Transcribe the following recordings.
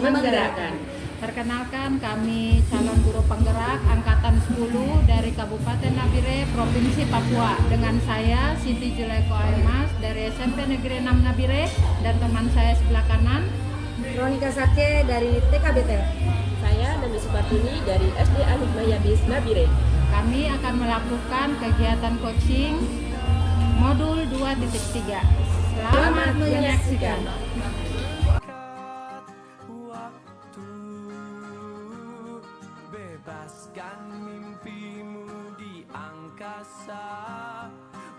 menggerakkan. Perkenalkan, kami calon guru penggerak Angkatan 10 dari Kabupaten Nabire, Provinsi Papua. Dengan saya, Siti Juleko Aimas dari SMP Negeri 6 Nabire, dan teman saya sebelah kanan, Ronika Sake dari TKBT. Saya Nami Supartini dari SD Alif Mayabis Nabire. Kami akan melakukan kegiatan coaching modul 2.3. Selamat menyaksikan. Bebaskan mimpimu di angkasa.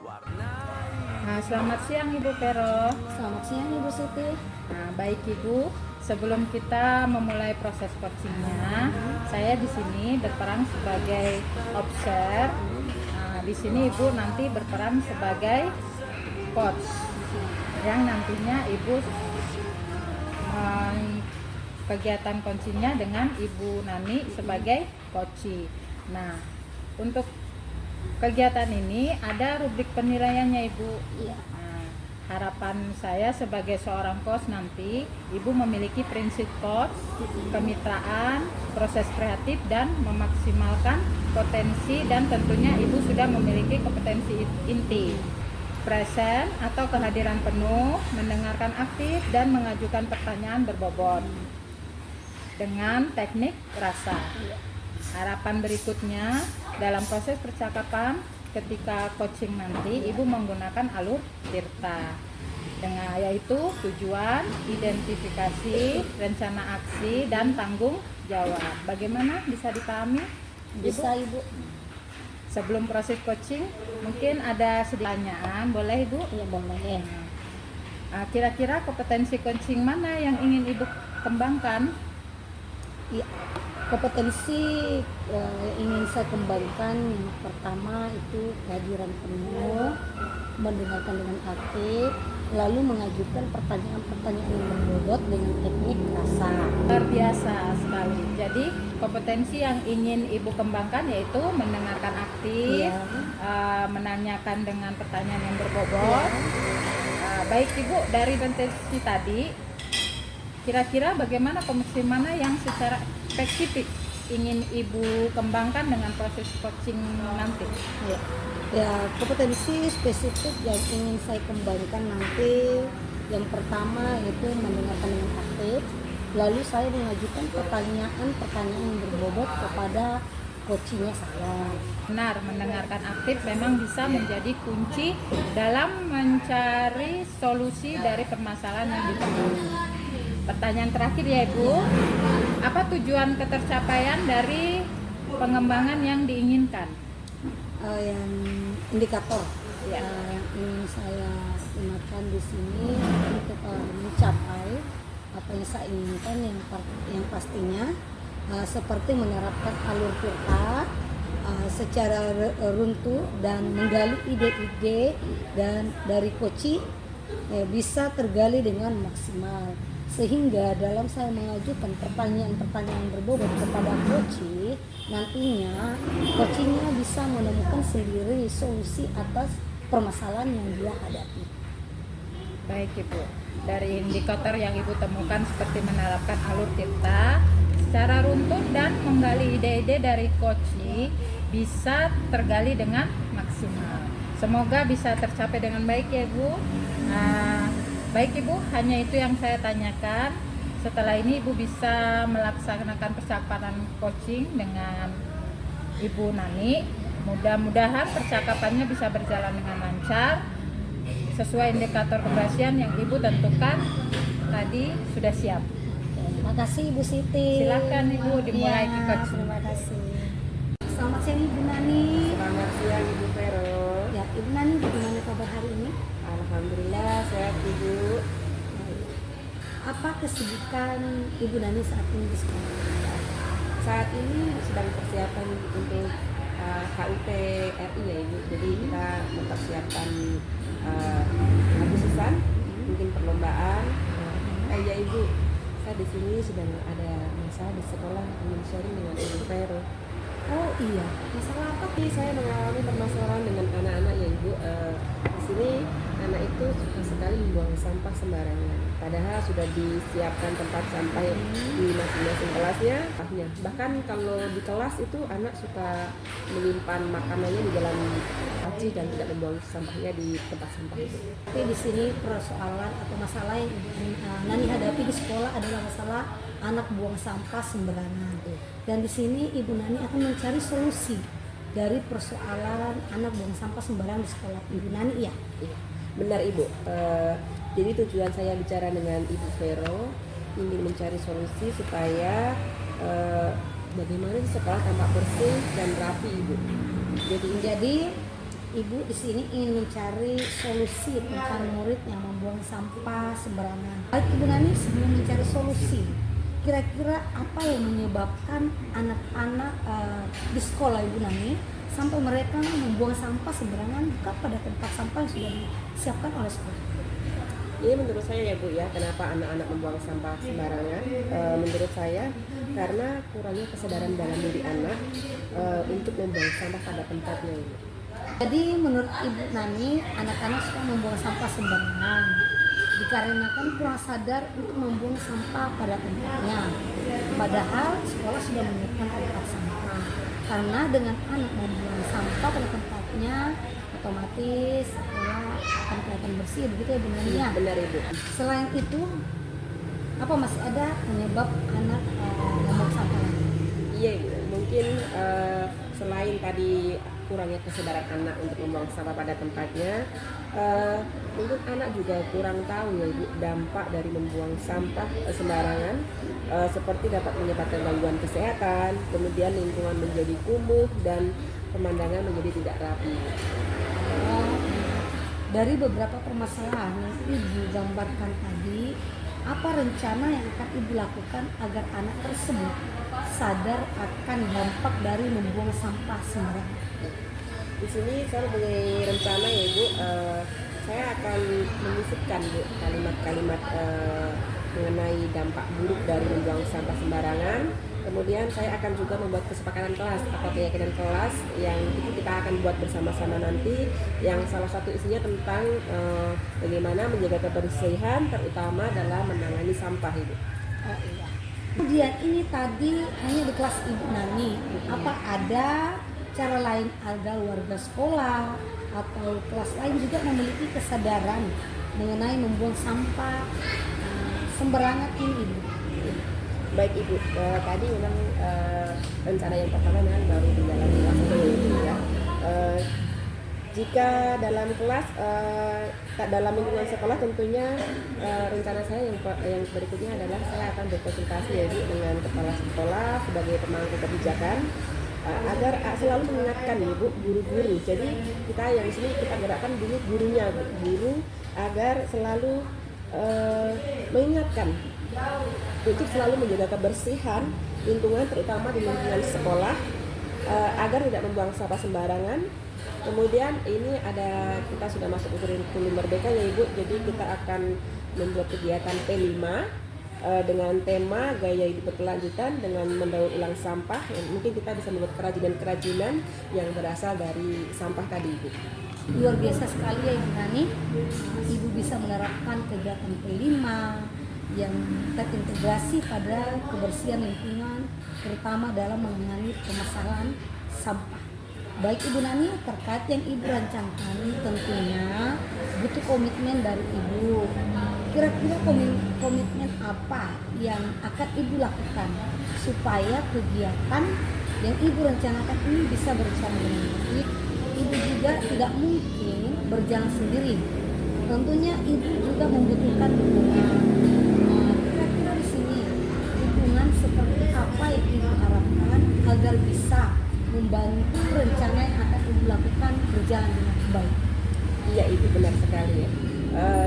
Warnai. Nah, selamat siang Ibu Vero. Selamat siang Ibu Siti. Nah, baik Ibu, sebelum kita memulai proses coachingnya, saya di sini berperan sebagai observer. Nah, di sini Ibu nanti berperan sebagai coach, yang nantinya Ibu kegiatan coachingnya dengan Ibu Nani sebagai coach. Nah, untuk kegiatan ini ada rubrik penilaiannya Ibu. Iya. Nah, harapan saya sebagai seorang coach nanti Ibu memiliki prinsip coach, kemitraan, proses kreatif, dan memaksimalkan potensi, dan tentunya Ibu sudah memiliki kompetensi inti. Present atau kehadiran penuh, mendengarkan aktif, dan mengajukan pertanyaan berbobot dengan teknik rasa. Harapan berikutnya dalam proses percakapan ketika coaching nanti Ibu menggunakan alur Tirta, dengan yaitu tujuan, identifikasi, rencana aksi, dan tanggung jawab. Bagaimana, bisa dipahami? Bisa Ibu. Sebelum proses coaching mungkin ada sedikit pertanyaan, boleh Ibu? Iya boleh. Kira-kira kompetensi coaching mana yang ingin Ibu kembangkan? Iya. Kompetensi yang ingin saya kembangkan, yang pertama itu kehadiran penuh, mendengarkan dengan aktif, lalu mengajukan pertanyaan-pertanyaan yang berbobot dengan teknik rasa. Luar biasa sekali. Jadi kompetensi yang ingin Ibu kembangkan yaitu mendengarkan aktif, Iya. menanyakan dengan pertanyaan yang berbobot. Baik Ibu, dari kompetensi tadi, kira-kira bagaimana kompetensi mana yang secara spesifik ingin Ibu kembangkan dengan proses coaching nanti? Ya, kompetensi spesifik yang ingin saya kembangkan nanti, yang pertama itu mendengarkan dengan aktif, lalu saya mengajukan pertanyaan-pertanyaan yang berbobot kepada coachingnya saya. Benar, mendengarkan aktif memang bisa menjadi kunci dalam mencari solusi dari permasalahan yang ditemui. Pertanyaan terakhir ya Ibu, apa tujuan ketercapaian dari pengembangan yang diinginkan? Yang indikator Ya. yang ingin saya gunakan di sini untuk mencapai apa yang saya inginkan, yang pastinya seperti menerapkan alur Tirta secara runtuh dan menggali ide-ide dan dari coaching bisa tergali dengan maksimal, sehingga dalam saya mengajukan pertanyaan-pertanyaan berbobot kepada coaching, nantinya coachingnya bisa menemukan sendiri solusi atas permasalahan yang dia hadapi. Baik Ibu, dari indikator yang Ibu temukan seperti menerapkan alur Tirta secara runtut dan menggali ide-ide dari coaching bisa tergali dengan maksimal. Semoga bisa tercapai dengan baik ya Ibu. Baik Ibu, hanya itu yang saya tanyakan. Setelah ini Ibu bisa melaksanakan percakapan coaching dengan Ibu Nani. Mudah-mudahan percakapannya bisa berjalan dengan lancar sesuai indikator keberhasilan yang Ibu tentukan tadi sudah siap. Terima kasih Ibu Siti. Silakan Ibu dimulai Ya, coaching. terima kasih. Selamat siang Ibu Nani. Selamat siang Ibu Vero. Ya, Ibu Nani, bagaimana kabar hari ini? Alhamdulillah sehat Ibu. Apa kesibukan Ibu Nani saat ini di sekolah? Saat ini sedang persiapan untuk HUT RI ya Ibu. Jadi kita mempersiapkan Agustusan, mungkin perlombaan. Ya Ibu, saya di sini sedang ada masalah di sekolah, ingin sharing dengan Ibu Vero. Oh iya, masalah apa? Tapi saya mengalami permasalahan dengan anak-anak ya Ibu. Di sini anak itu suka sekali membuang sampah sembarangan. Padahal sudah disiapkan tempat sampah di masing-masing kelasnya. Bahkan kalau di kelas itu anak suka menyimpan makanannya di dalam laci dan tidak membuang sampahnya di tempat sampah itu. Tapi di sini persoalan atau masalah yang Nani hadapi di sekolah adalah masalah anak buang sampah sembarangan. Dan di sini Ibu Nani akan mencari solusi dari persoalan anak buang sampah sembarangan di sekolah. Ibu Nani ya? Iya, benar Ibu. Jadi tujuan saya bicara dengan Ibu Vero ingin mencari solusi supaya bagaimana di sekolah tampak bersih dan rapi Ibu. Jadi Ibu di sini ingin mencari solusi tentang murid yang membuang sampah sembarangan. Baik Ibu Nani, sebelum mencari solusi, kira-kira apa yang menyebabkan anak-anak di sekolah Ibu Nani sampai mereka membuang sampah sembarangan bukan pada tempat sampah yang sudah disiapkan oleh sekolah? Ini menurut saya ya Bu ya, kenapa anak-anak membuang sampah sembarangan? Menurut saya karena kurangnya kesadaran dalam diri anak untuk membuang sampah pada tempatnya Ibu. Jadi menurut Ibu Nani, anak-anak suka membuang sampah sembarangan dikarenakan kurang sadar untuk membuang sampah pada tempatnya. Padahal sekolah sudah menyiapkan tempat sampah. Karena dengan anak membuang sampah pada tempatnya, otomatis sekolah akan kelihatan bersih, begitu ya Bu Nani ya? Benar Ibu. Selain itu, apa masih ada penyebab anak membuang sampah lagi? Iya Ibu, mungkin selain tadi kurangnya kesadaran anak untuk membuang sampah pada tempatnya, mungkin anak juga kurang tahu ya Ibu dampak dari membuang sampah sembarangan, seperti dapat menyebabkan gangguan kesehatan, kemudian lingkungan menjadi kumuh dan pemandangan menjadi tidak rapi. Dari beberapa permasalahan yang Ibu gambarkan tadi, apa rencana yang akan Ibu lakukan agar anak tersebut sadar akan dampak dari membuang sampah sembarangan? Di sini saya mempunyai rencana ya Ibu, saya akan menyisipkan Bu kalimat-kalimat mengenai dampak buruk dari membuang sampah sembarangan. Kemudian saya akan juga membuat kesepakatan kelas atau keyakinan kelas yang itu kita akan buat bersama-sama nanti, yang salah satu isinya tentang bagaimana menjaga kebersihan terutama dalam menangani sampah Ibu. Oh iya. Kemudian ini tadi hanya di kelas Ibu Nani. Apa ada cara lain agar warga sekolah atau kelas lain juga memiliki kesadaran mengenai membuang sampah sembarangan ini Ibu? Baik Ibu, tadi memang rencana yang pertama memang baru dijalani kelas itu ya. Jika dalam kelas, dalam lingkungan sekolah tentunya rencana saya yang berikutnya adalah saya akan berkonsultasi ya Bu dengan kepala sekolah sebagai pemangku kebijakan agar selalu mengingatkan Ibu guru-guru. Jadi kita yang di sini kita gerakkan dulu gurunya, guru agar selalu mengingatkan untuk selalu menjaga kebersihan lingkungan terutama di lingkungan sekolah agar tidak membuang sampah sembarangan. Kemudian ini kita sudah masuk kurikulum merdeka ya Ibu, jadi kita akan membuat kegiatan P5 dengan tema gaya hidup berkelanjutan dengan mendaur ulang sampah. Mungkin kita bisa membuat kerajinan-kerajinan yang berasal dari sampah tadi Ibu. Luar biasa sekali ya Ibu Nani, Ibu bisa menerapkan kegiatan P5 yang terintegrasi pada kebersihan lingkungan terutama dalam menangani permasalahan sampah. Baik Ibu Nani, terkait yang Ibu rancangkan tentunya butuh komitmen dari Ibu. Kira-kira komitmen apa yang akan Ibu lakukan supaya kegiatan yang Ibu rencanakan ini bisa berjalan dengan baik? Ibu juga tidak mungkin berjalan sendiri. Tentunya Ibu juga membutuhkan dukungan. Kira-kira di sini dukungan seperti apa yang Ibu harapkan agar bisa membantu rencana yang akan Ibu lakukan berjalan dengan baik? Iya Ibu, benar sekali ya.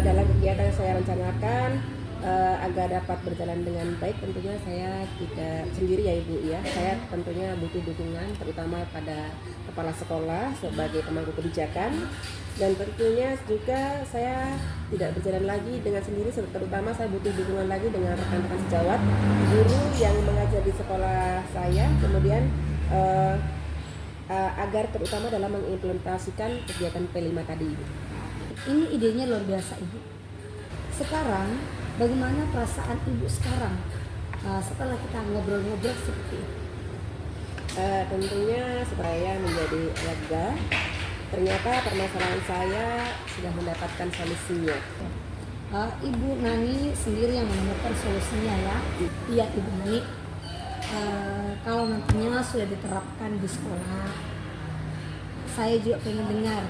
Dalam kegiatan yang saya rencanakan agar dapat berjalan dengan baik, tentunya saya tidak sendiri ya Ibu ya. Saya tentunya butuh dukungan terutama pada kepala sekolah sebagai pemangku kebijakan, dan tentunya juga saya tidak berjalan lagi dengan sendiri, terutama saya butuh dukungan lagi dengan rekan-rekan sejawat, guru yang mengajar di sekolah saya, kemudian agar terutama dalam mengimplementasikan kegiatan P5 tadi. ini idenya luar biasa Ibu. Sekarang bagaimana perasaan Ibu sekarang setelah kita ngobrol-ngobrol seperti itu? Tentunya supaya menjadi lega. Ternyata permasalahan saya sudah mendapatkan solusinya. Ibu Nani sendiri yang menemukan solusinya ya. Iya Ibu Nani. Kalau nantinya sudah diterapkan di sekolah, saya juga pengen dengar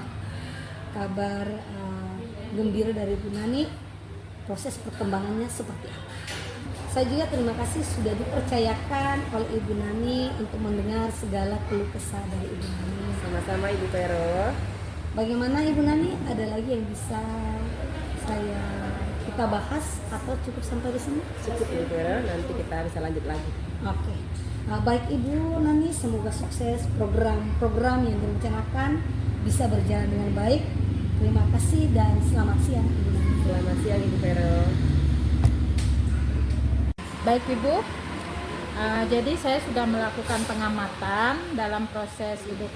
kabar gembira dari Ibu Nani, proses perkembangannya seperti apa. Saya juga terima kasih sudah dipercayakan oleh Ibu Nani untuk mendengar segala keluh kesah dari Ibu Nani. Sama-sama Ibu Vero. Bagaimana Ibu Nani? Ada lagi yang bisa kita bahas atau cukup sampai di sini? Cukup Ibu Vero, nanti kita bisa lanjut lagi. Oke. Baik Ibu Nani, semoga sukses program-program yang direncanakan bisa berjalan dengan baik. Terima kasih dan selamat siang Ibu Nani. Selamat siang Ibu Vero. Baik Ibu, jadi saya sudah melakukan pengamatan dalam proses Ibu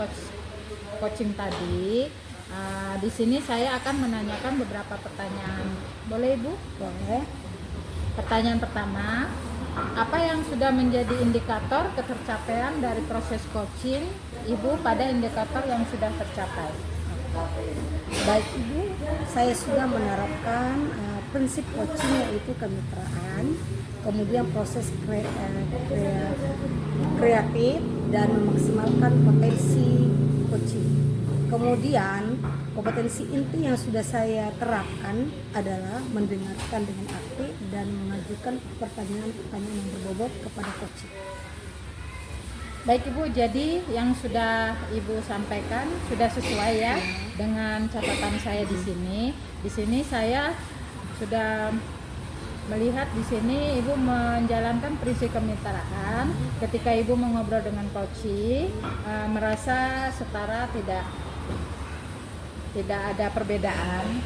coaching tadi. Di sini saya akan menanyakan beberapa pertanyaan. Boleh Ibu? Boleh. Pertanyaan pertama, apa yang sudah menjadi indikator ketercapaian dari proses coaching Ibu pada indikator yang sudah tercapai? Baik Ibu, saya sudah menerapkan prinsip coaching yaitu kemitraan, kemudian proses kreatif dan memaksimalkan potensi coaching. Kemudian kompetensi inti yang sudah saya terapkan adalah mendengarkan dengan aktif dan mengajukan pertanyaan-pertanyaan yang berbobot kepada coaching. Baik Ibu, jadi yang sudah Ibu sampaikan sudah sesuai ya dengan catatan saya di sini. Di sini saya sudah melihat di sini Ibu menjalankan prinsip kemitraan. Ketika Ibu mengobrol dengan coaching, merasa setara, tidak ada perbedaan.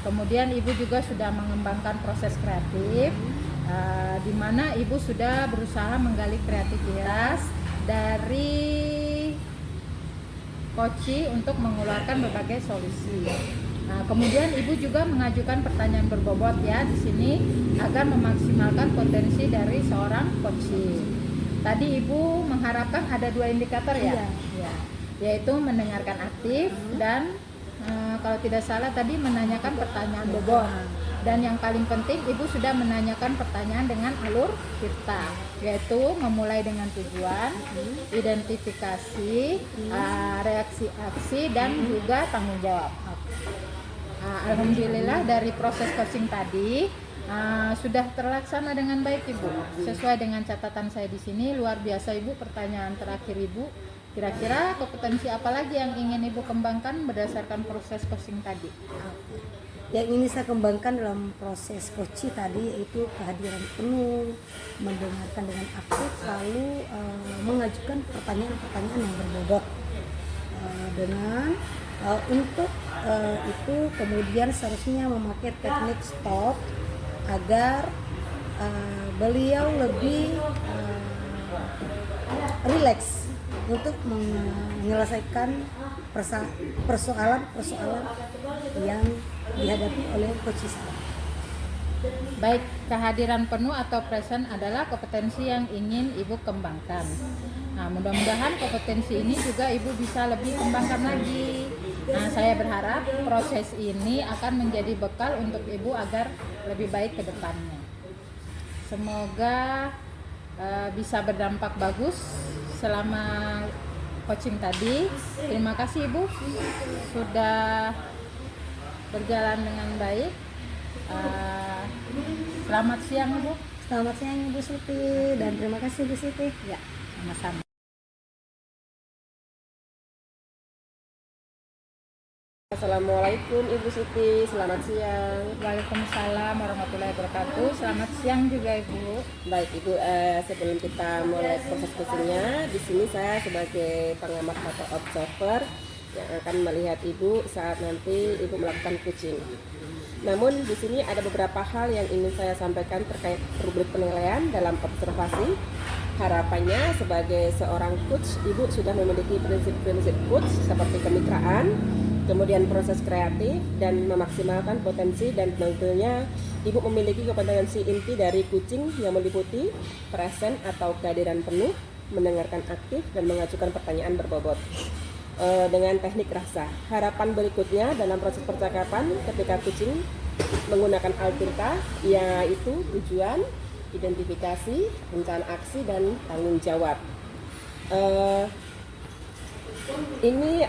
Kemudian Ibu juga sudah mengembangkan proses kreatif, di mana Ibu sudah berusaha menggali kreativitas dari coaching untuk mengeluarkan berbagai solusi. Kemudian Ibu juga mengajukan pertanyaan berbobot ya di sini agar memaksimalkan potensi dari seorang coaching. Tadi Ibu mengharapkan ada 2 indikator ya, yaitu mendengarkan aktif dan kalau tidak salah tadi menanyakan pertanyaan bobot. Dan yang paling penting Ibu sudah menanyakan pertanyaan dengan alur kita, yaitu memulai dengan tujuan, identifikasi, reaksi aksi dan juga tanggung jawab. Alhamdulillah dari proses coaching tadi sudah terlaksana dengan baik Ibu. Sesuai dengan catatan saya di sini, luar biasa Ibu. Pertanyaan terakhir Ibu, kira-kira kompetensi apa lagi yang ingin Ibu kembangkan berdasarkan proses coaching tadi? Yang ini saya kembangkan dalam proses coaching tadi yaitu kehadiran penuh, mendengarkan dengan aktif, lalu mengajukan pertanyaan-pertanyaan yang berbobot. Untuk itu kemudian seharusnya memakai teknik stop agar beliau lebih rileks untuk menyelesaikan persoalan-persoalan yang dihadapi oleh coach saya. Baik, kehadiran penuh atau present adalah kompetensi yang ingin Ibu kembangkan. Mudah-mudahan kompetensi ini juga Ibu bisa lebih kembangkan lagi. Saya berharap proses ini akan menjadi bekal untuk Ibu agar lebih baik ke depannya. Semoga bisa berdampak bagus selama coaching tadi. Terima kasih Ibu sudah berjalan dengan baik. Selamat siang Ibu. Selamat siang Ibu Siti dan terima kasih Ibu Siti. Ya, sama-sama. Assalamualaikum Ibu Siti, selamat siang. Waalaikumsalam warahmatullahi wabarakatuh. Selamat siang juga Ibu. Baik Ibu, sebelum kita mulai proses coachingnya, di sini saya sebagai pengamat atau observer yang akan melihat Ibu saat nanti Ibu melakukan coaching. Namun di sini ada beberapa hal yang ingin saya sampaikan terkait rubrik penilaian dalam observasi. Harapannya sebagai seorang coach, Ibu sudah memiliki prinsip-prinsip coach seperti kemitraan, kemudian proses kreatif dan memaksimalkan potensi, dan tentunya Ibu memiliki kompetensi inti dari kucing yang meliputi present atau kehadiran penuh, mendengarkan aktif, dan mengajukan pertanyaan berbobot dengan teknik rasa. Harapan berikutnya dalam proses percakapan ketika kucing menggunakan Altirta yaitu tujuan, identifikasi, rencana aksi, dan tanggung jawab. Ini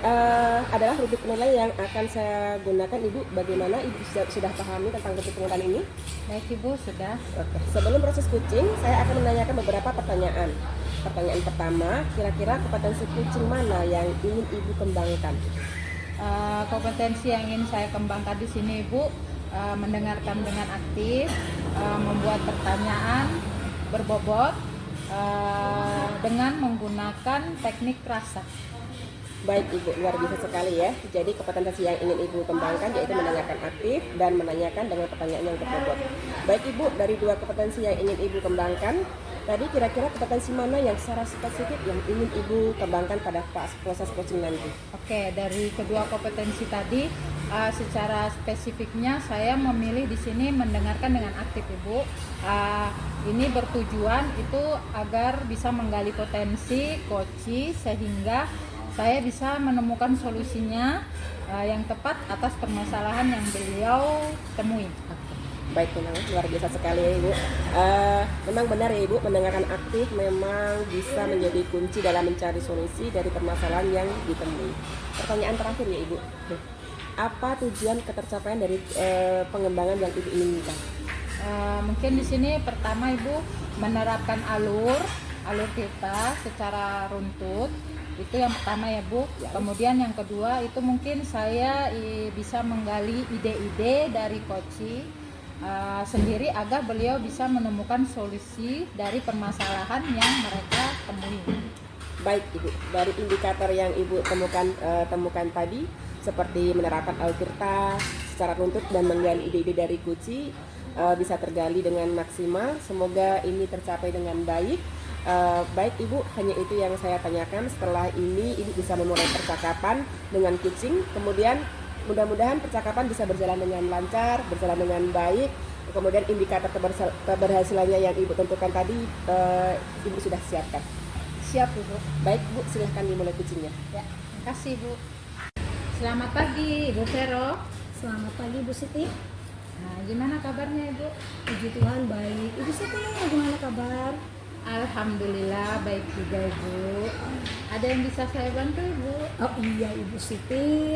adalah rubrik penilai yang akan saya gunakan. Ibu, bagaimana Ibu sudah pahami tentang rubrik penilaian ini? Baik Ibu, sudah. Oke. Sebelum proses kucing, saya akan menanyakan beberapa pertanyaan. Pertanyaan pertama, kira-kira kompetensi kucing mana yang ingin Ibu kembangkan? Kompetensi yang ingin saya kembangkan di sini Ibu, mendengarkan dengan aktif, membuat pertanyaan berbobot, dengan menggunakan teknik rasa. Baik Ibu, luar biasa sekali ya. Jadi kompetensi yang ingin Ibu kembangkan yaitu mendengarkan aktif dan menanyakan dengan pertanyaan yang berbobot. Baik Ibu, dari dua kompetensi yang ingin Ibu kembangkan, tadi kira-kira kompetensi mana yang secara spesifik yang ingin Ibu kembangkan pada proses coaching nanti? Oke, dari kedua kompetensi tadi, secara spesifiknya saya memilih di sini mendengarkan dengan aktif Ibu. Ini bertujuan itu agar bisa menggali potensi coach sehingga saya bisa menemukan solusinya yang tepat atas permasalahan yang beliau temui. Baik, memang luar biasa sekali ya Ibu. Memang benar ya Ibu, mendengarkan aktif memang bisa menjadi kunci dalam mencari solusi dari permasalahan yang ditemui. Pertanyaan terakhir ya Ibu, apa tujuan ketercapaian dari pengembangan yang Ibu inginkan? Mungkin di sini pertama Ibu menerapkan alur kita secara runtut. Itu yang pertama ya Bu. Kemudian yang kedua itu mungkin saya bisa menggali ide-ide dari coach sendiri agar beliau bisa menemukan solusi dari permasalahan yang mereka temui. Baik Ibu, dari indikator yang Ibu temukan tadi seperti menerapkan Altirta secara runtut dan menggali ide-ide dari kunci bisa tergali dengan maksimal. Semoga ini tercapai dengan baik. Baik Ibu, hanya itu yang saya tanyakan. Setelah ini Ibu bisa memulai percakapan dengan kucing. Kemudian mudah-mudahan percakapan bisa berjalan dengan lancar, berjalan dengan baik. Kemudian indikator keberhasilannya yang Ibu tentukan tadi Ibu sudah siapkan. Siap Ibu. Baik Bu, silahkan dimulai kucingnya. Ya, terima kasih Bu. Selamat pagi Ibu Vero. Selamat pagi Bu Siti. Nah, gimana kabarnya Ibu? Puji Tuhan baik. Ibu Siti bagaimana kabar? Alhamdulillah baik juga Ibu. Ada yang bisa saya bantu Ibu? Oh iya Ibu Siti,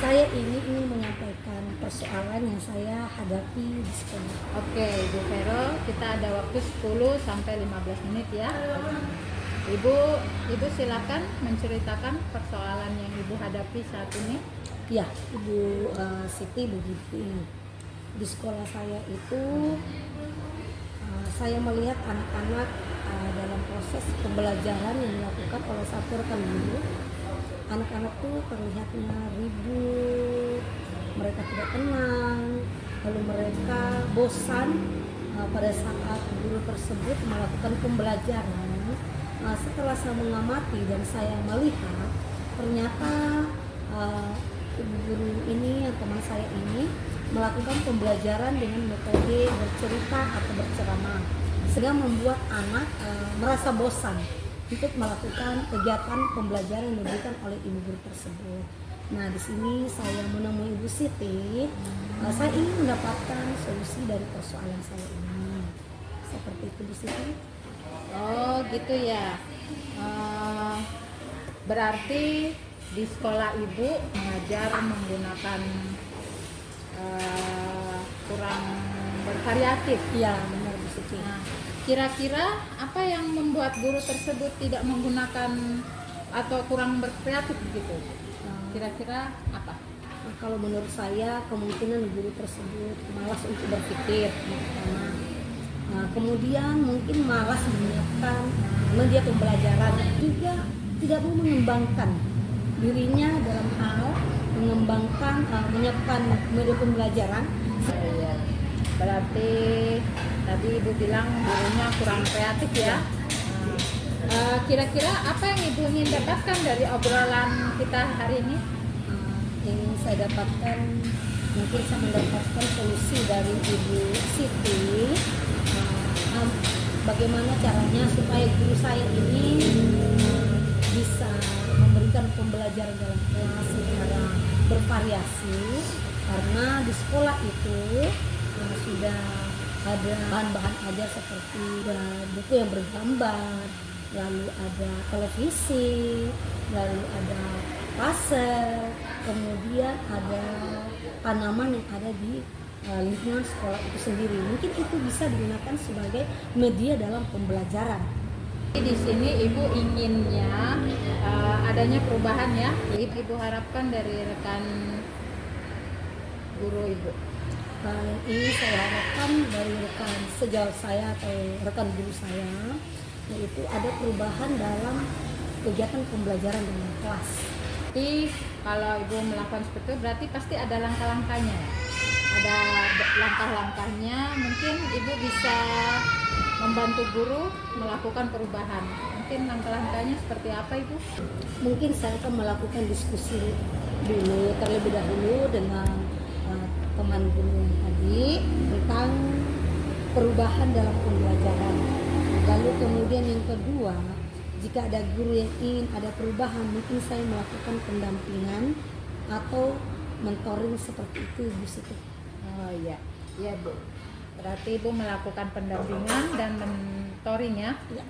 saya ini ingin menyampaikan persoalan yang saya hadapi di sekolah. Oke Ibu Vero, kita ada waktu 10 sampai 15 menit ya. Ibu silakan menceritakan persoalan yang Ibu hadapi saat ini. Ya Ibu Siti, begitu. Di sekolah saya itu saya melihat anak-anak dalam proses pembelajaran yang dilakukan oleh satu rekan guru. Anak-anak tuh terlihatnya ribut, mereka tidak tenang, lalu mereka bosan pada saat guru tersebut melakukan pembelajaran. Setelah saya mengamati dan saya melihat, ternyata ibu guru ini, teman saya ini, melakukan pembelajaran dengan metode bercerita atau berceramah, sehingga membuat anak merasa bosan untuk melakukan kegiatan pembelajaran yang diberikan oleh ibu guru tersebut. Nah, di sini saya menemui Ibu Siti. Saya ingin mendapatkan solusi dari persoalan saya ini. Seperti itu Bu Siti. Oh gitu ya. Berarti di sekolah Ibu mengajar menggunakan kurang bervariatif. Iya, benar Bu Siti. Nah, kira-kira apa yang membuat guru tersebut tidak menggunakan atau kurang berkreatif begitu? Kira-kira apa? Nah, kalau menurut saya kemungkinan guru tersebut malas untuk berpikir yang pertama. Kemudian mungkin malas menyiapkan media pembelajaran, juga tidak mau mengembangkan dirinya dalam hal mengembangkan menyiapkan media pembelajaran. Iya. Berarti tadi Ibu bilang gurunya kurang kreatif ya. Kira-kira apa yang Ibu ingin dapatkan dari obrolan kita hari ini? ingin saya dapatkan, mungkin saya mendapatkan solusi dari Ibu Siti, bagaimana caranya supaya guru saya ini bisa memberikan pembelajaran dalam kelas secara bervariasi, karena di sekolah itu sudah ada bahan-bahan ajar seperti buku yang bergambar, lalu ada televisi, lalu ada puzzle, kemudian ada tanaman yang ada di lingkungan sekolah itu sendiri. Mungkin itu bisa digunakan sebagai media dalam pembelajaran. Di sini Ibu inginnya adanya perubahan ya. Ibu harapkan dari rekan guru Ibu. Ini saya harapkan dari rekan sejauh saya atau rekan guru saya, yaitu ada perubahan dalam kegiatan pembelajaran dengan kelas. Jadi kalau Ibu melakukan seperti itu berarti pasti ada langkah-langkahnya. Ada langkah-langkahnya, mungkin Ibu bisa membantu guru melakukan perubahan. Mungkin langkah-langkahnya seperti apa Ibu? Mungkin saya akan melakukan diskusi dulu terlebih dahulu dengan teman guru yang tadi tentang perubahan dalam pembelajaran. Lalu kemudian yang kedua, jika ada guru yang ingin ada perubahan, mungkin saya melakukan pendampingan atau mentoring seperti itu, Ibu Siti. Oh iya, iya Bu. Berarti Ibu melakukan pendampingan dan mentoring ya. Ya.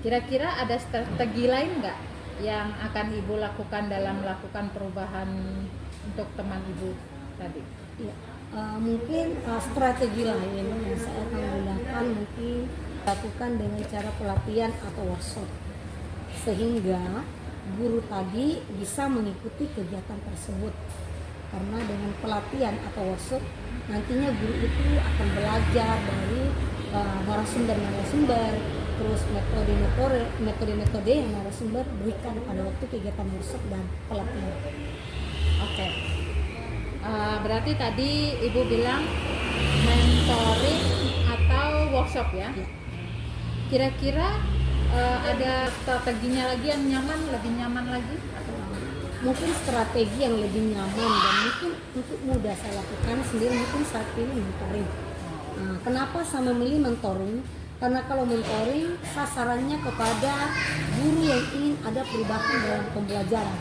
Kira-kira ada strategi lain nggak yang akan Ibu lakukan dalam melakukan perubahan untuk teman Ibu tadi? Ya. Mungkin strategi lain yang saya akan gunakan mungkin lakukan dengan cara pelatihan atau workshop, sehingga guru tadi bisa mengikuti kegiatan tersebut. Karena dengan pelatihan atau workshop nantinya guru itu akan belajar dari narasumber, terus metode-metode yang narasumber berikan pada waktu kegiatan workshop dan pelatihan. Oke. Berarti tadi Ibu bilang mentoring atau workshop ya? Ya. Kira-kira ada strateginya lagi yang nyaman, lebih nyaman lagi? Mungkin strategi yang lebih nyaman dan mungkin untuk mudah saya lakukan sendiri, mungkin saya pilih mentoring. Kenapa saya memilih mentoring? Karena kalau mentoring sasarannya kepada guru yang ingin ada perubahan dalam pembelajaran.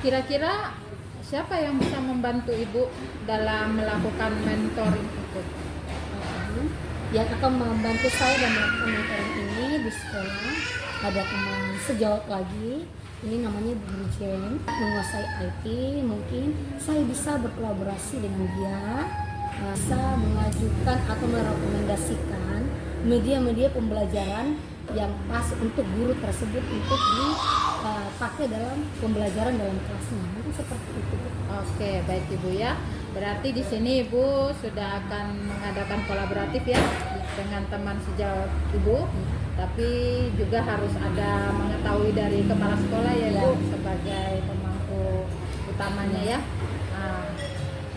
Kira-kira siapa yang bisa membantu Ibu dalam melakukan mentoring itu? Yang akan membantu saya dalam melakukan mentoring ini di sekolah ada teman sejawat lagi, ini namanya Guru Jen, menguasai IT. Mungkin saya bisa berkolaborasi dengan dia, bisa mengajukan atau merekomendasikan media-media pembelajaran yang pas untuk guru tersebut untuk dipakai dalam pembelajaran dalam kelasnya. Mungkin seperti itu. Oke, baik Ibu ya. Berarti di sini Ibu sudah akan mengadakan kolaboratif ya dengan teman sejawat Ibu, tapi juga harus ada mengetahui dari kepala sekolah ya Bu sebagai pemangku utamanya ya.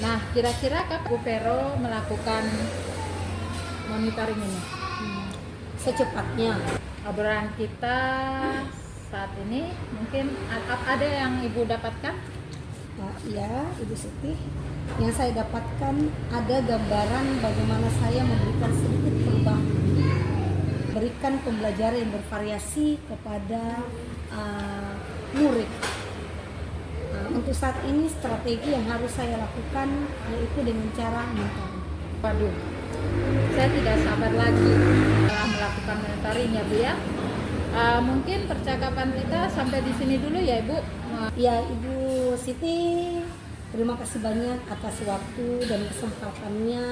Nah, kira-kira Kak Bu Vero melakukan monitoring ini? Secepatnya. Obrolan kita saat ini mungkin ada yang Ibu dapatkan? Ya, Ibu Siti, yang saya dapatkan ada gambaran bagaimana saya memberikan sedikit perubahan, berikan pembelajaran yang bervariasi kepada murid. Untuk saat ini strategi yang harus saya lakukan yaitu dengan cara mentoring. Waduh, saya tidak sabar lagi setelah melakukan mentoring ya Bu ya. Mungkin percakapan kita sampai di sini dulu ya Ibu. Ya Ibu Siti, terima kasih banyak atas waktu dan kesempatannya.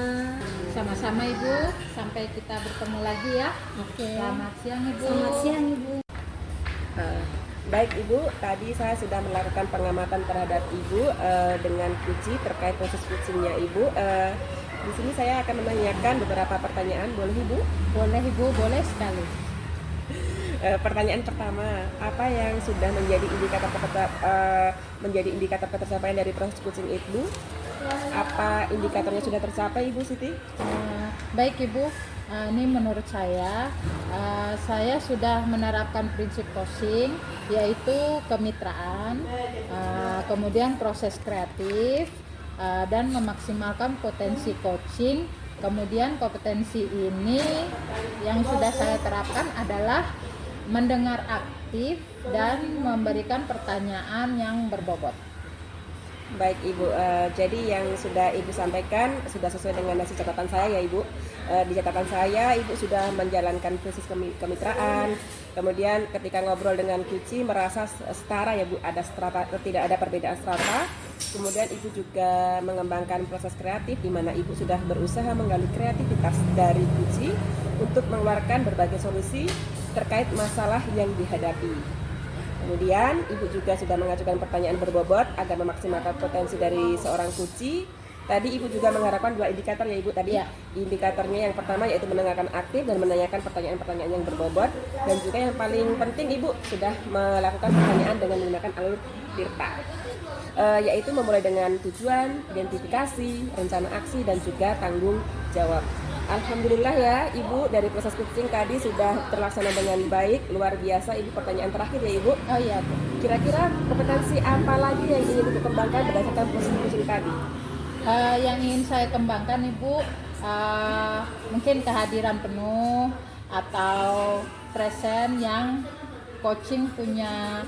Sama-sama Ibu, sampai kita bertemu lagi ya. Oke. Selamat siang Ibu. Selamat siang Ibu. Baik Ibu, tadi saya sudah melakukan pengamatan terhadap Ibu dengan Puji terkait proses coachingnya Ibu. Di sini saya akan menanyakan beberapa pertanyaan, boleh Ibu? Boleh Ibu, boleh sekali. Pertanyaan pertama, apa yang sudah menjadi indikator ketercapaian dari proses coaching Ibu? Apa indikatornya sudah tercapai Ibu Siti? Baik Ibu, Ini menurut saya sudah menerapkan prinsip coaching, yaitu kemitraan, kemudian proses kreatif, dan memaksimalkan potensi coaching. Kemudian kompetensi ini yang sudah saya terapkan adalah mendengar aktif dan memberikan pertanyaan yang berbobot. Baik Ibu, jadi yang sudah Ibu sampaikan sudah sesuai dengan hasil catatan saya ya Ibu. Di catatan saya Ibu sudah menjalankan proses kemitraan, kemudian ketika ngobrol dengan Kuci merasa setara ya Bu, ada strata, tidak ada perbedaan strata. Kemudian Ibu juga mengembangkan proses kreatif di mana Ibu sudah berusaha menggali kreativitas dari Kuci untuk mengeluarkan berbagai solusi terkait masalah yang dihadapi. Kemudian Ibu juga sudah mengajukan pertanyaan berbobot agar memaksimalkan potensi dari seorang Kuci. Tadi Ibu juga mengharapkan 2 indikator ya Ibu tadi. Ya. Indikatornya yang pertama yaitu mendengarkan aktif dan menanyakan pertanyaan-pertanyaan yang berbobot. Dan juga yang paling penting Ibu sudah melakukan pertanyaan dengan menggunakan alur Tirta. Yaitu memulai dengan tujuan, identifikasi, rencana aksi, dan juga tanggung jawab. Alhamdulillah ya Ibu, dari proses coaching tadi sudah terlaksana dengan baik, luar biasa. Ibu, pertanyaan terakhir ya Ibu. Oh iya Bu. Kira-kira kompetensi apa lagi yang ingin Ibu kembangkan berdasarkan proses coaching tadi? Yang ingin saya kembangkan Ibu, mungkin kehadiran penuh atau present yang coaching punya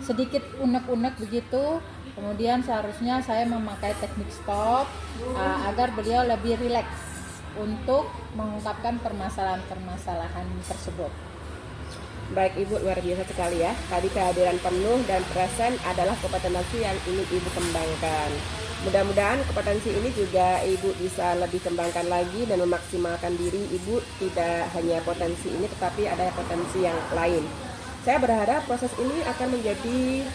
sedikit unek-unek begitu. Kemudian seharusnya saya memakai teknik stop agar beliau lebih rileks untuk mengungkapkan permasalahan-permasalahan tersebut. Baik Ibu, luar biasa sekali ya. Tadi kehadiran penuh dan present adalah kompetensi yang ingin Ibu kembangkan. Mudah-mudahan kompetensi ini juga Ibu bisa lebih kembangkan lagi dan memaksimalkan diri Ibu. Tidak hanya potensi ini tetapi ada potensi yang lain. Saya berharap proses ini akan menjadi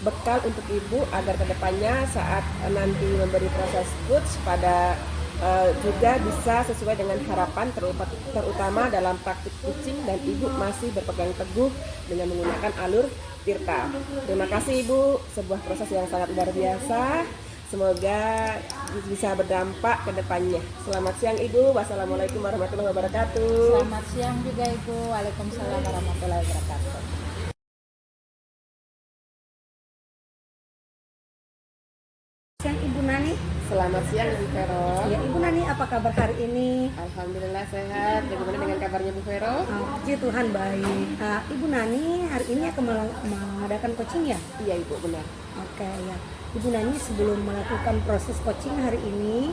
bekal untuk Ibu agar kedepannya saat nanti memberi proses coach pada juga bisa sesuai dengan harapan, terutama dalam praktik coaching, dan Ibu masih berpegang teguh dengan menggunakan alur Tirta. Terima kasih Ibu, sebuah proses yang sangat luar biasa. Semoga bisa berdampak ke depannya. Selamat siang Ibu. Wassalamualaikum warahmatullahi wabarakatuh. Selamat siang juga Ibu. Waalaikumsalam warahmatullahi wabarakatuh. Siang Ibu Nani. Selamat siang Ibu Vero. Ya Ibu Nani, apa kabar hari ini? Alhamdulillah sehat. Bagaimana dengan kabarnya Bu Vero? Puji Tuhan baik. Ibu Nani hari ini akan mengadakan coaching ya? Iya Ibu, benar. Oke ya. Ibu Nani sebelum melakukan proses coaching hari ini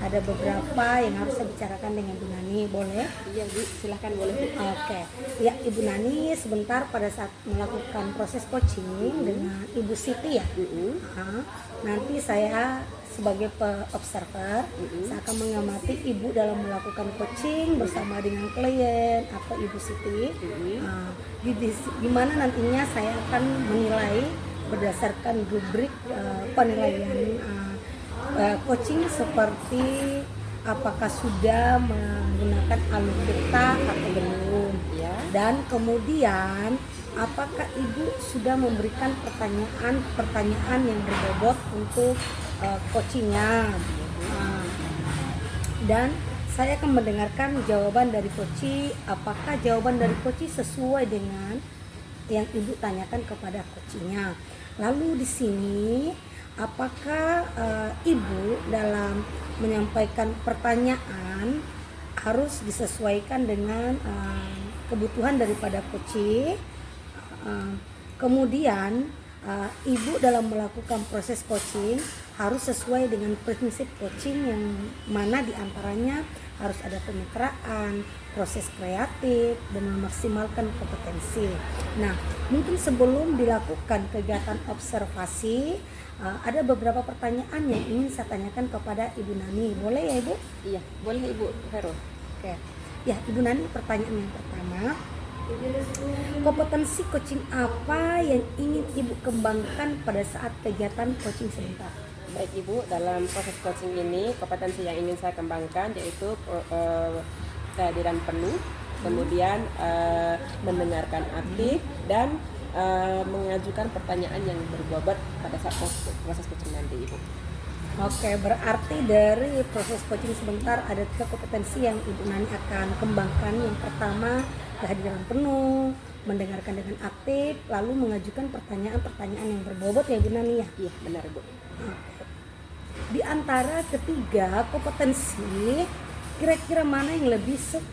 ada beberapa yang harus saya bicarakan dengan Ibu Nani, boleh? Iya Bu, silahkan boleh Bu. Oke, ya Ibu Nani sebentar pada saat melakukan proses coaching dengan Ibu Siti ya. Nanti saya sebagai observer, saya akan mengamati Ibu dalam melakukan coaching bersama dengan klien atau Ibu Siti. Di mana nantinya saya akan menilai berdasarkan rubrik penilaian coaching seperti apakah sudah menggunakan alur Tirta atau belum, Ya. dan kemudian apakah Ibu sudah memberikan pertanyaan yang berbobot untuk coachingnya. Dan saya akan mendengarkan jawaban dari coach, apakah jawaban dari coach sesuai dengan yang Ibu tanyakan kepada coachingnya. Lalu di sini apakah Ibu dalam menyampaikan pertanyaan harus disesuaikan dengan kebutuhan daripada coach. Kemudian Ibu dalam melakukan proses coaching harus sesuai dengan prinsip coaching yang mana diantaranya harus ada kemitraan, proses kreatif, dan memaksimalkan kompetensi. Nah, mungkin sebelum dilakukan kegiatan observasi, ada beberapa pertanyaan yang ingin saya tanyakan kepada Ibu Nani. Boleh ya Ibu? Iya, boleh Ibu Vero. Oke. Ya, Ibu Nani, pertanyaan yang pertama. Kompetensi coaching apa yang ingin Ibu kembangkan pada saat kegiatan coaching sebentar? Baik Ibu, dalam proses coaching ini kompetensi yang ingin saya kembangkan yaitu kehadiran penuh, kemudian mendengarkan aktif, dan mengajukan pertanyaan yang berbobot pada saat proses coaching nanti Ibu. Oke, berarti dari proses coaching sebentar ada 3 kompetensi yang Ibu Nani akan kembangkan. Yang pertama, kehadiran penuh, mendengarkan dengan aktif, lalu mengajukan pertanyaan-pertanyaan yang berbobot ya Ibu Nani ya. Iya, benar Bu. Di antara ketiga kompetensi, kira-kira mana yang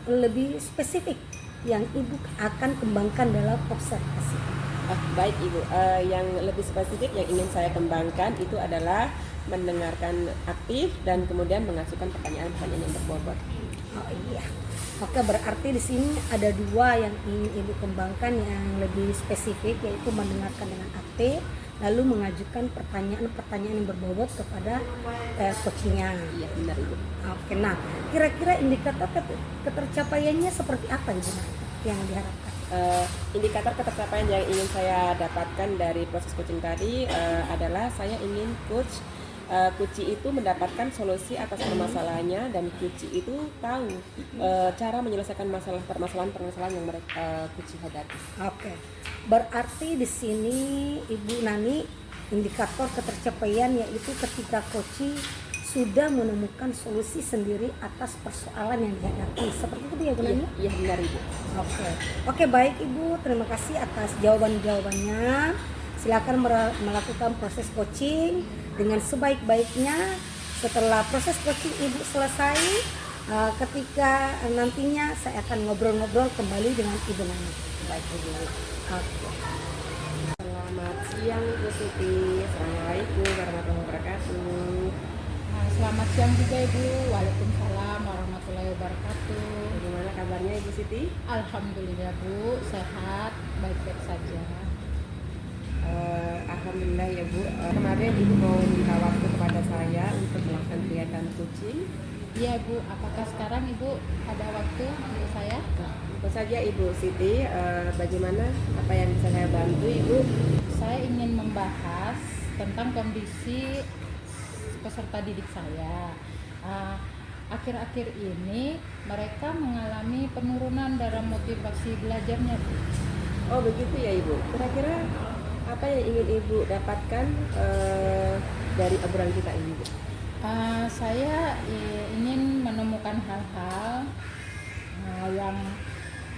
lebih spesifik yang Ibu akan kembangkan dalam observasi? Baik Ibu, yang lebih spesifik yang ingin saya kembangkan itu adalah mendengarkan aktif dan kemudian mengajukan pertanyaan-pertanyaan yang berbobot. Oh iya. Oke, berarti di sini ada 2 yang ingin Ibu kembangkan yang lebih spesifik, yaitu mendengarkan dengan aktif, lalu mengajukan pertanyaan-pertanyaan yang berbobot kepada coachingnya. Iya, benar Ibu. Oke, nah kira-kira indikator ketercapaiannya seperti apa Ibu yang diharapkan? Indikator ketercapaian yang ingin saya dapatkan dari proses coaching tadi adalah saya ingin Kuci itu mendapatkan solusi atas permasalahannya dan Kuci itu tahu cara menyelesaikan permasalahan yang mereka Kuci hadapi. Oke, berarti di sini Ibu Nani indikator ketercapaian yaitu ketika Koci sudah menemukan solusi sendiri atas persoalan yang dihadapi. Seperti itu ya Bu Nani? Iya benar Ibu. Oke, baik Ibu, terima kasih atas jawabannya. Silakan melakukan proses coaching dengan sebaik-baiknya. Setelah proses coaching Ibu selesai, ketika nantinya saya akan ngobrol-ngobrol kembali dengan Ibu Nani. Baik Ibu. Oke. Selamat siang Ibu Siti. Assalamualaikum warahmatullahi wabarakatuh. Selamat siang juga Ibu. Waalaikumsalam warahmatullahi wabarakatuh. Bagaimana kabarnya Ibu Siti? Alhamdulillah Bu, sehat, baik-baik saja. Alhamdulillah ya Bu. Kemarin Ibu mau minta waktu kepada saya untuk melakukan kegiatan coaching. Iya Bu, apakah sekarang Ibu ada waktu untuk saya? Tentu saja Ibu Siti. Bagaimana apa yang bisa saya bantu Ibu? Saya ingin membahas tentang kondisi peserta didik saya. Akhir-akhir ini mereka mengalami penurunan dalam motivasi belajarnya Bu. Oh begitu ya Ibu. Kira-kira apa yang ingin Ibu dapatkan dari obrolan kita ini Bu? Saya ingin menemukan hal-hal yang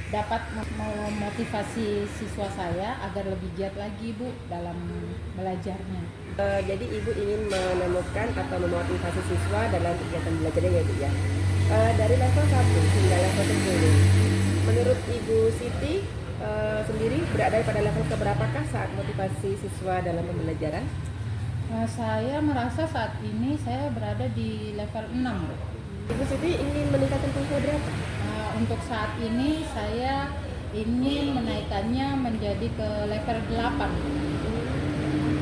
dapat memotivasi siswa saya agar lebih giat lagi Bu dalam belajarnya. Jadi Ibu ingin menemukan atau memotivasi siswa dalam kegiatan belajarnya ya Bu ya. Dari level 1 hingga level 10. Menurut Ibu Siti sendiri berada pada level keberapakah saat motivasi siswa dalam pembelajaran? Saya merasa saat ini saya berada di level 6 Bu. Ibu Siti ingin meningkatkan level berapa? Untuk saat ini saya ingin menaikkannya menjadi ke level 8.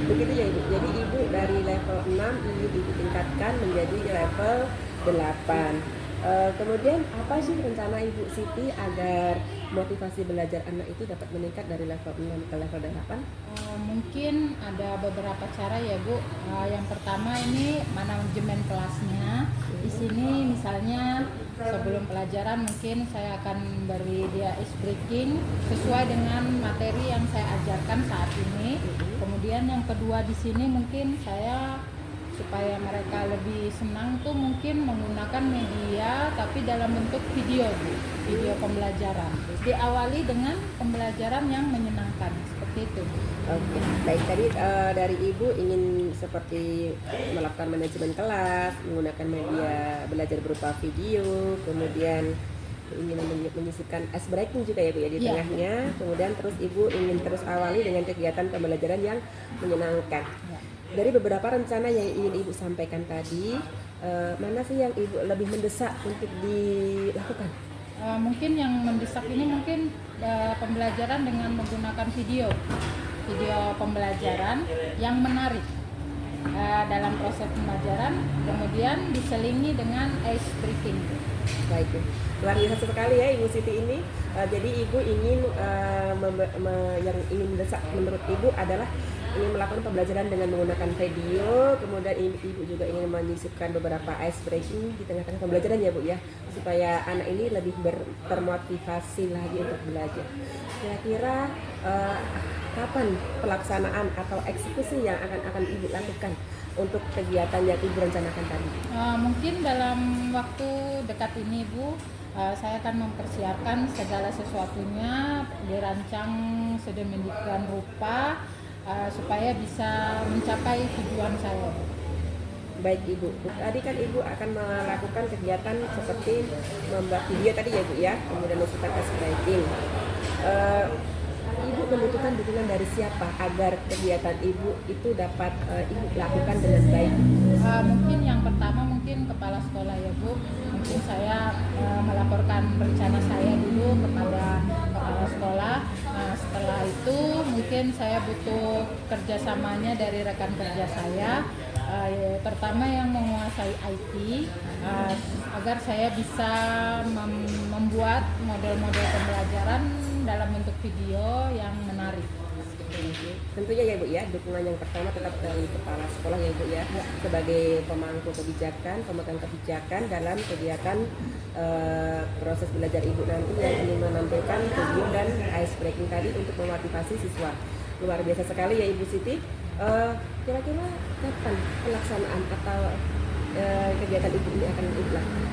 Begitu ya Ibu. Jadi Ibu dari level 6 ingin Ibu tingkatkan menjadi level 8. Kemudian apa sih rencana Ibu Siti agar motivasi belajar anak itu dapat meningkat dari level 6 ke level 8? Mungkin ada beberapa cara ya Bu. Yang pertama ini manajemen kelasnya. Di sini misalnya sebelum pelajaran mungkin saya akan beri dia ice breaking sesuai dengan materi yang saya ajarkan saat ini. Kemudian yang kedua di sini mungkin saya supaya mereka lebih senang tuh mungkin menggunakan media tapi dalam bentuk video Bu, video pembelajaran. Diawali dengan pembelajaran yang menyenangkan seperti itu. Oke, baik tadi dari Ibu ingin seperti melakukan manajemen kelas, menggunakan media belajar berupa video, kemudian ingin menyisipkan ice breaking juga ya Bu ya di tengahnya. Kemudian terus Ibu ingin terus awali dengan kegiatan pembelajaran yang menyenangkan. Ya. Dari beberapa rencana yang ingin Ibu sampaikan tadi, mana sih yang Ibu lebih mendesak untuk dilakukan? Mungkin yang mendesak ini mungkin pembelajaran dengan menggunakan video pembelajaran yang menarik dalam proses pembelajaran, kemudian diselingi dengan ice breaking. Baik, luar biasa sekali ya Ibu Siti ini. Jadi Ibu ingin yang ingin mendesak menurut Ibu adalah ingin melakukan pembelajaran dengan menggunakan video, kemudian Ibu juga ingin menyisipkan beberapa ice breaking di tengah-tengah pembelajaran ya Bu ya, supaya anak ini lebih termotivasi lagi untuk belajar. Kira-kira kapan pelaksanaan atau eksekusi yang akan Ibu lakukan untuk kegiatan yang Ibu rencanakan tadi? Mungkin dalam waktu dekat ini Bu, saya akan mempersiapkan segala sesuatunya, dirancang sedemikian rupa supaya bisa mencapai tujuan saya. Baik Ibu, tadi kan Ibu akan melakukan kegiatan seperti membuat video tadi ya Bu ya, kemudian melakukan ice breaking. Ibu membutuhkan dukungan dari siapa agar kegiatan Ibu itu dapat Ibu lakukan dengan baik? Mungkin yang pertama mungkin kepala sekolah ya Bu. Mungkin saya melaporkan rencana saya dulu kepada kepala sekolah. Setelah itu mungkin saya butuh kerjasamanya dari rekan kerja saya, terutama yang menguasai IT, agar saya bisa membuat model-model pembelajaran dalam bentuk video yang menarik. Tentunya ya Bu ya, dukungan yang pertama tetap dari kepala sekolah ya Bu ya, sebagai pemangku kebijakan, pemegang kebijakan dalam kegiatan proses belajar Ibu nanti yang ingin menampilkan video dan ice breaking tadi untuk memotivasi siswa. Luar biasa sekali ya Ibu Siti. Kira-kira kapan pelaksanaan atau kegiatan Ibu ini akan Ibu lakukan?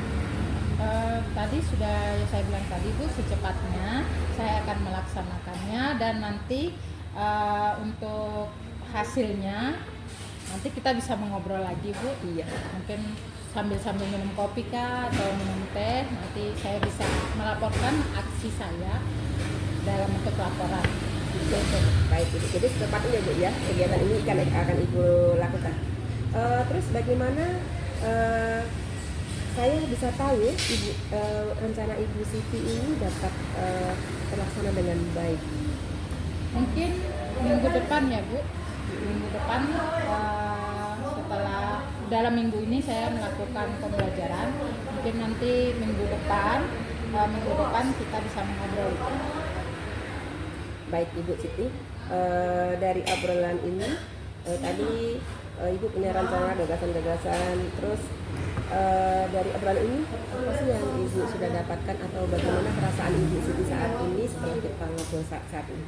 Tadi sudah saya bilang tadi Bu, secepatnya saya akan melaksanakannya, dan nanti untuk hasilnya nanti kita bisa mengobrol lagi Bu. Iya. Mungkin sambil minum kopi kah atau minum teh, nanti saya bisa melaporkan aksi saya dalam bentuk laporan. Baik Ibu, jadi secepatnya ya Bu ya, kegiatan ini akan Ibu lakukan. Terus bagaimana saya bisa tahu Ibu rencana Ibu Siti ini dapat terlaksana dengan baik? Mungkin minggu depan ya Bu, minggu depan setelah dalam minggu ini saya melakukan pembelajaran, mungkin nanti minggu depan kita bisa mengobrol. Baik Ibu Siti, dari obrolan ini tadi Ibu punya rencana gagasan-gagasan, terus dari obrolan ini apa sih yang Ibu sudah dapatkan atau bagaimana perasaan Ibu Siti saat ini setelah kita ngobrol saat ini?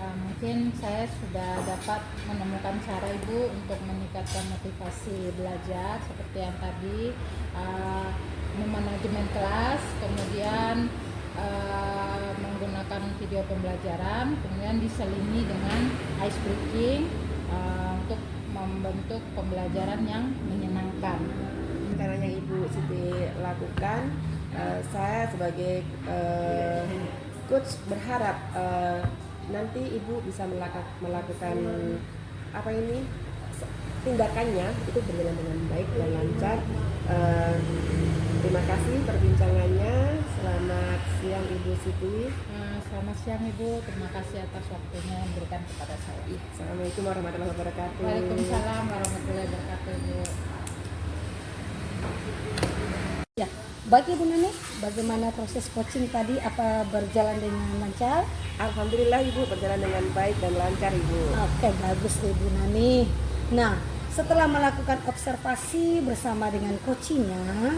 Mungkin saya sudah dapat menemukan cara Ibu untuk meningkatkan motivasi belajar seperti yang tadi, memanajemen kelas, kemudian menggunakan video pembelajaran, kemudian diselingi dengan ice breaking untuk membentuk pembelajaran yang menyenangkan. Cara yang Ibu Siti lakukan, saya sebagai coach berharap nanti Ibu bisa melakukan tindakannya itu berjalan dengan baik dan lancar. Terima kasih perbincangannya. Selamat siang Ibu Siti. Selamat siang Ibu, terima kasih atas waktunya yang diberikan kepada saya. Assalamualaikum warahmatullahi wabarakatuh. Waalaikumsalam warahmatullahi wabarakatuh Ibu. Ya, baik Ibu Nani, bagaimana proses coaching tadi, apa berjalan dengan lancar? Alhamdulillah Ibu, berjalan dengan baik dan lancar Ibu. Oke, bagus Ibu Nani. Nah, setelah melakukan observasi bersama dengan coachingnya,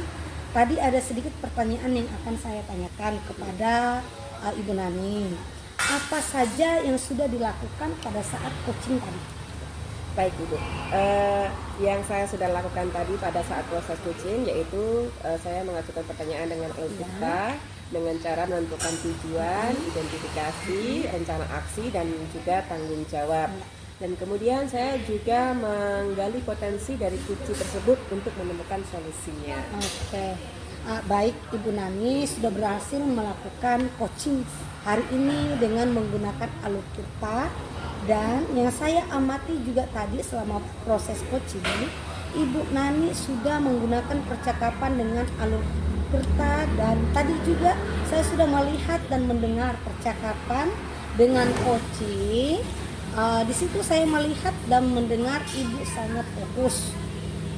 tadi ada sedikit pertanyaan yang akan saya tanyakan kepada Ibu Nani. Apa saja yang sudah dilakukan pada saat coaching tadi? Baik Ibu, yang saya sudah lakukan tadi pada saat proses coaching yaitu saya mengajukan pertanyaan dengan logika, dengan cara menentukan tujuan, identifikasi, rencana aksi, dan juga tanggung jawab. Dan kemudian saya juga menggali potensi dari kunci tersebut untuk menemukan solusinya. Oke, baik Ibu Nani sudah berhasil melakukan coaching hari ini dengan menggunakan alur tirta. Dan yang saya amati juga tadi selama proses coaching, Ibu Nani sudah menggunakan percakapan dengan alur tirta, dan tadi juga saya sudah melihat dan mendengar percakapan dengan coaching. Di situ saya melihat dan mendengar Ibu sangat fokus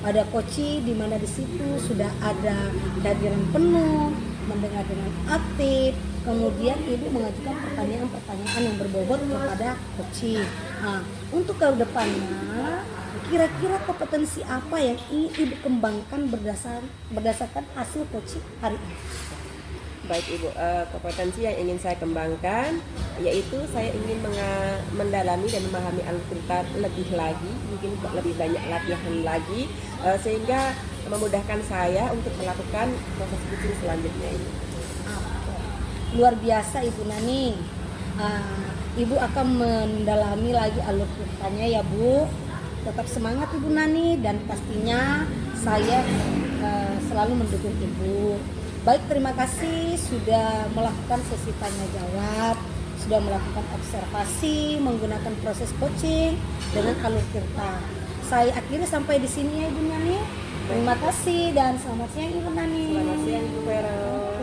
pada coaching, di mana di situ sudah ada kehadiran penuh, mendengar dengan aktif. Kemudian Ibu mengajukan pertanyaan-pertanyaan yang berbobot kepada coaching. Nah, untuk ke depannya, kira-kira kompetensi apa yang ingin Ibu kembangkan berdasarkan hasil coaching hari ini? Baik Ibu, kompetensi yang ingin saya kembangkan yaitu saya ingin mendalami dan memahami alur tirta lebih lagi, mungkin lebih banyak latihan lagi, sehingga memudahkan saya untuk melakukan proses coaching selanjutnya ini. Oke. Luar biasa Ibu Nani. Ibu akan mendalami lagi alur tirtanya ya Bu. Tetap semangat Ibu Nani, dan pastinya saya selalu mendukung Ibu. Baik, terima kasih sudah melakukan sesi tanya jawab, sudah melakukan observasi menggunakan proses coaching dengan alur tirta. Saya akhiri sampai di sini ya Ibu Nani. Terima kasih dan selamat siang Ibu Nani. Selamat siang Ibu Vero.